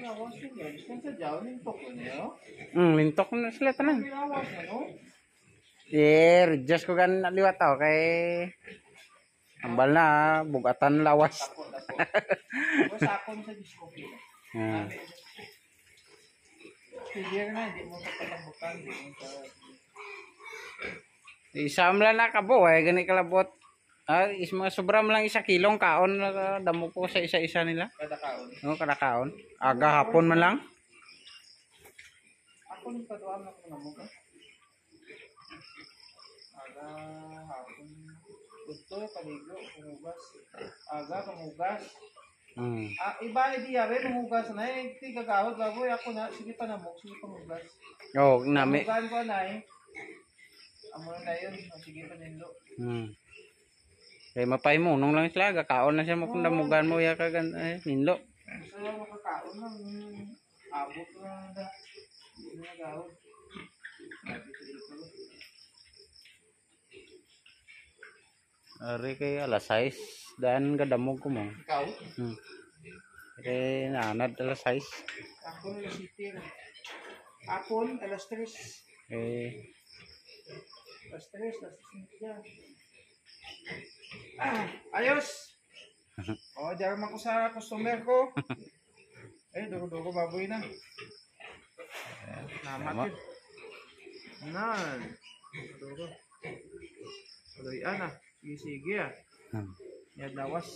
lawas yun guys. Kan sa jaw, lintok yun yun. Lintok na sila tanan. Lawas na no? Just ko gan liwat tao kay ambal na bugatan lawas. O sakon sa disco. Sige na, hindi mo papatambukan. Isam lang na kabo gani kalabot. Mga sobram lang 1 kilong kaon na damo ko sa isa-isa nila. Kada kaon. No, kada kaon. Aga hapon man lang. Ako nung paduan ako na mo ka. Aga hapon. Gusto, paligo, kumugas. Aga, kumugas. Iba idea rin, kumugas na eh. Hindi gagawad, baboy. Ako na, sige pa namok, sige kumugas. Oo, nami. Kumugan ko na eh. Amo na yun, sige pa nilo. Kaya mapay mo, nung lang sila, gakaon na siya makundamugan mo, ya kagan, ninlo. Gusto lang makakaon lang, abot na na. Hindi na gawad. Ari kay alas 6, daan gadamog ko mo. Ikaw? Kaya naanad alas 6. Ako na sitir. Apon, alas 3. Alas 3, alas 5. Ayos! Diyan ako sa customer ko. Dugo-dugo baboy na. Namat yun. Nan. Dugo. Tuloy na. Sige-sige Yan lawas.